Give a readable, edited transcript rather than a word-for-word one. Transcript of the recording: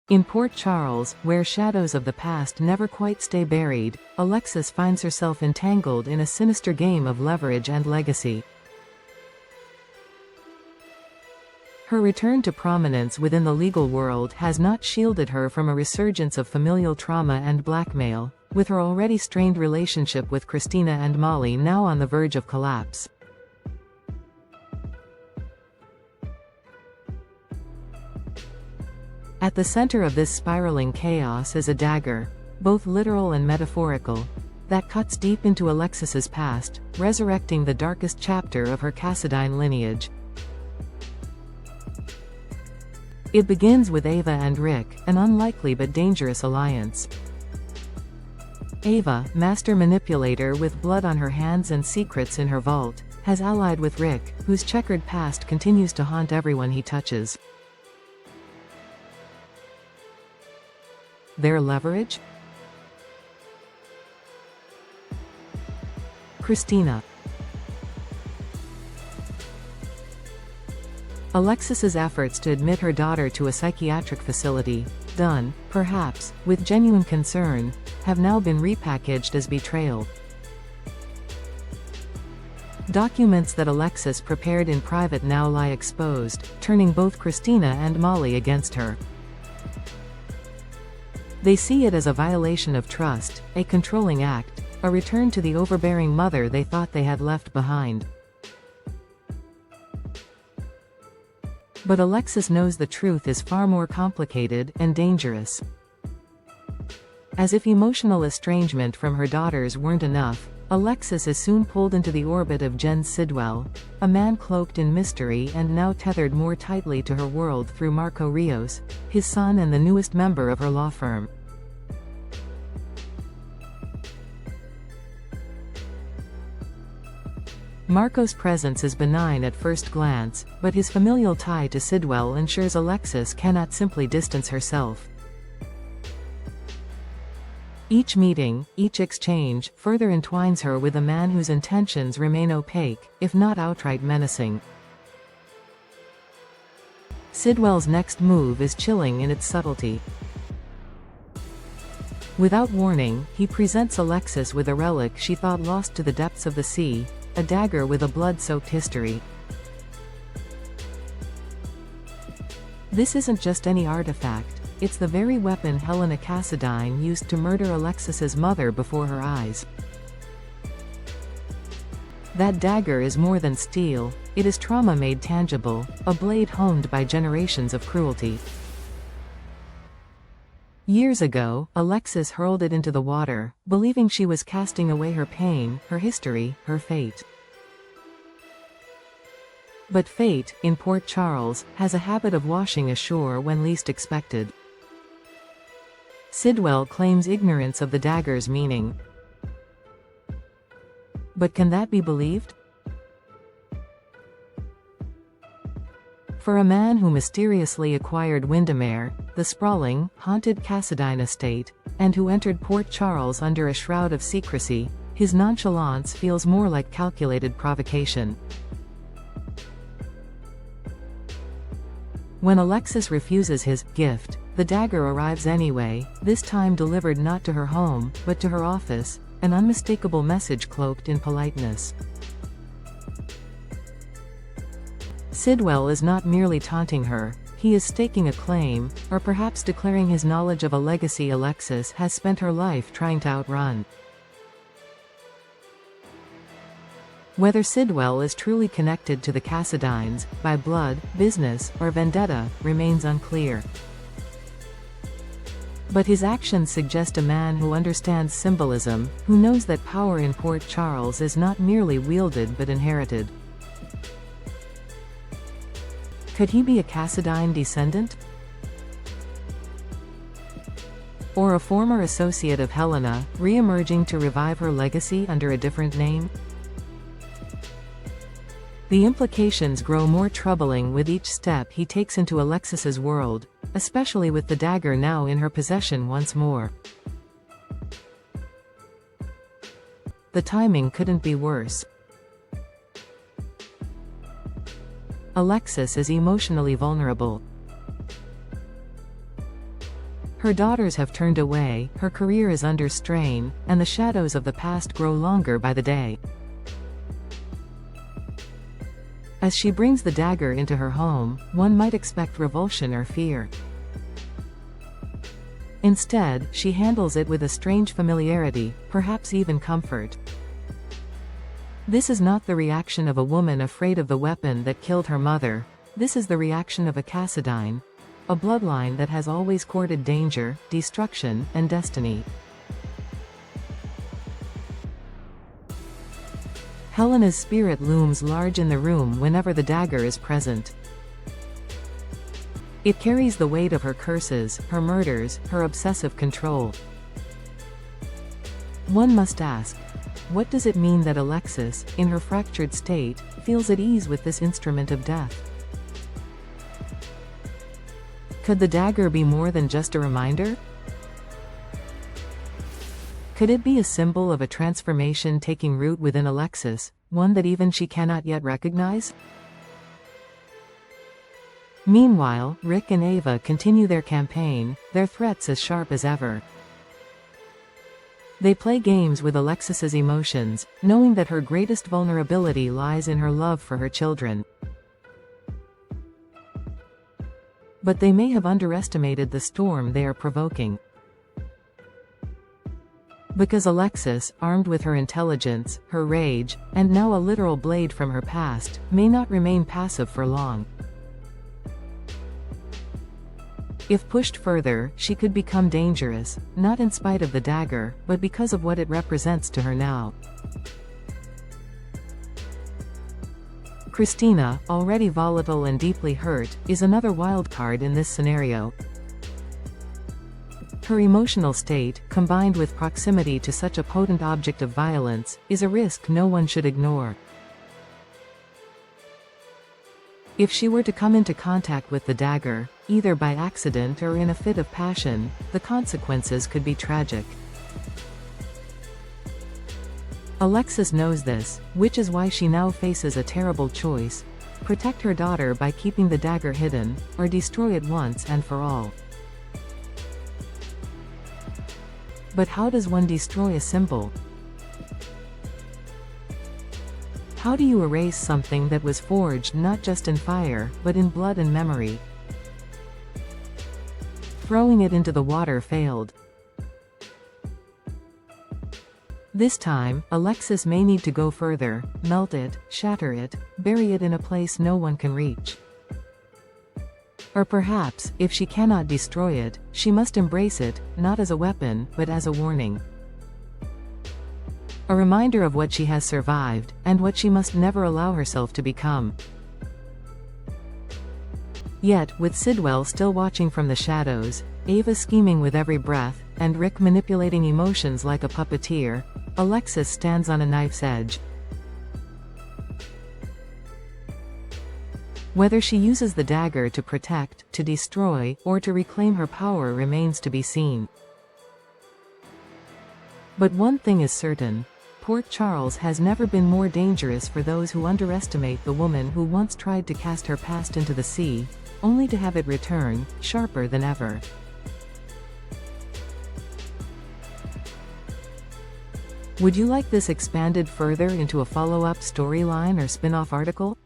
In Port Charles, where shadows of the past never quite stay buried, Alexis finds herself entangled in a sinister game of leverage and legacy. Her return to prominence within the legal world has not shielded her from a resurgence of familial trauma and blackmail, with her already strained relationship with Christina and Molly now on the verge of collapse. At the center of this spiraling chaos is a dagger, both literal and metaphorical, that cuts deep into Alexis's past, resurrecting the darkest chapter of her Cassadine lineage. It begins with Ava and Rick, an unlikely but dangerous alliance. Ava, master manipulator with blood on her hands and secrets in her vault, has allied with Rick, whose checkered past continues to haunt everyone he touches. Their leverage? Christina. Alexis's efforts to admit her daughter to a psychiatric facility, done, perhaps, with genuine concern, have now been repackaged as betrayal. Documents that Alexis prepared in private now lie exposed, turning both Christina and Molly against her. They see it as a violation of trust, a controlling act, a return to the overbearing mother they thought they had left behind. But Alexis knows the truth is far more complicated and dangerous. As if emotional estrangement from her daughters weren't enough, Alexis is soon pulled into the orbit of Jens Sidwell, a man cloaked in mystery and now tethered more tightly to her world through Marco Rios, his son and the newest member of her law firm. Marco's presence is benign at first glance, but his familial tie to Sidwell ensures Alexis cannot simply distance herself. Each meeting, each exchange, further entwines her with a man whose intentions remain opaque, if not outright menacing. Sidwell's next move is chilling in its subtlety. Without warning, he presents Alexis with a relic she thought lost to the depths of the sea, a dagger with a blood-soaked history. This isn't just any artifact. It's the very weapon Helena Cassadine used to murder Alexis's mother before her eyes. That dagger is more than steel, it is trauma made tangible, a blade honed by generations of cruelty. Years ago, Alexis hurled it into the water, believing she was casting away her pain, her history, her fate. But fate, in Port Charles, has a habit of washing ashore when least expected. Sidwell claims ignorance of the dagger's meaning. But can that be believed? For a man who mysteriously acquired Windermere, the sprawling, haunted Cassadine estate, and who entered Port Charles under a shroud of secrecy, his nonchalance feels more like calculated provocation. When Alexis refuses his gift, the dagger arrives anyway, this time delivered not to her home, but to her office, an unmistakable message cloaked in politeness. Sidwell is not merely taunting her, he is staking a claim, or perhaps declaring his knowledge of a legacy Alexis has spent her life trying to outrun. Whether Sidwell is truly connected to the Cassadines, by blood, business, or vendetta, remains unclear. But his actions suggest a man who understands symbolism, who knows that power in Port Charles is not merely wielded but inherited. Could he be a Cassadine descendant? Or a former associate of Helena, re-emerging to revive her legacy under a different name? The implications grow more troubling with each step he takes into Alexis's world, especially with the dagger now in her possession once more. The timing couldn't be worse. Alexis is emotionally vulnerable. Her daughters have turned away, her career is under strain, and the shadows of the past grow longer by the day. As she brings the dagger into her home, one might expect revulsion or fear. Instead, she handles it with a strange familiarity, perhaps even comfort. This is not the reaction of a woman afraid of the weapon that killed her mother. This is the reaction of a Cassadine, a bloodline that has always courted danger, destruction, and destiny. Helena's spirit looms large in the room whenever the dagger is present. It carries the weight of her curses, her murders, her obsessive control. One must ask, what does it mean that Alexis, in her fractured state, feels at ease with this instrument of death? Could the dagger be more than just a reminder? Could it be a symbol of a transformation taking root within Alexis, one that even she cannot yet recognize? Meanwhile, Rick and Ava continue their campaign, their threats as sharp as ever. They play games with Alexis's emotions, knowing that her greatest vulnerability lies in her love for her children. But they may have underestimated the storm they are provoking. Because Alexis, armed with her intelligence, her rage, and now a literal blade from her past, may not remain passive for long. If pushed further, she could become dangerous, not in spite of the dagger, but because of what it represents to her now. Christina, already volatile and deeply hurt, is another wildcard in this scenario. Her emotional state, combined with proximity to such a potent object of violence, is a risk no one should ignore. If she were to come into contact with the dagger, either by accident or in a fit of passion, the consequences could be tragic. Alexis knows this, which is why she now faces a terrible choice: protect her daughter by keeping the dagger hidden, or destroy it once and for all. But how does one destroy a symbol? How do you erase something that was forged not just in fire, but in blood and memory? Throwing it into the water failed. This time, Alexis may need to go further, melt it, shatter it, bury it in a place no one can reach. Or perhaps, if she cannot destroy it, she must embrace it, not as a weapon, but as a warning. A reminder of what she has survived, and what she must never allow herself to become. Yet, with Sidwell still watching from the shadows, Ava scheming with every breath, and Rick manipulating emotions like a puppeteer, Alexis stands on a knife's edge. Whether she uses the dagger to protect, to destroy, or to reclaim her power remains to be seen. But one thing is certain: Port Charles has never been more dangerous for those who underestimate the woman who once tried to cast her past into the sea, only to have it return, sharper than ever. Would you like this expanded further into a follow-up storyline or spin-off article?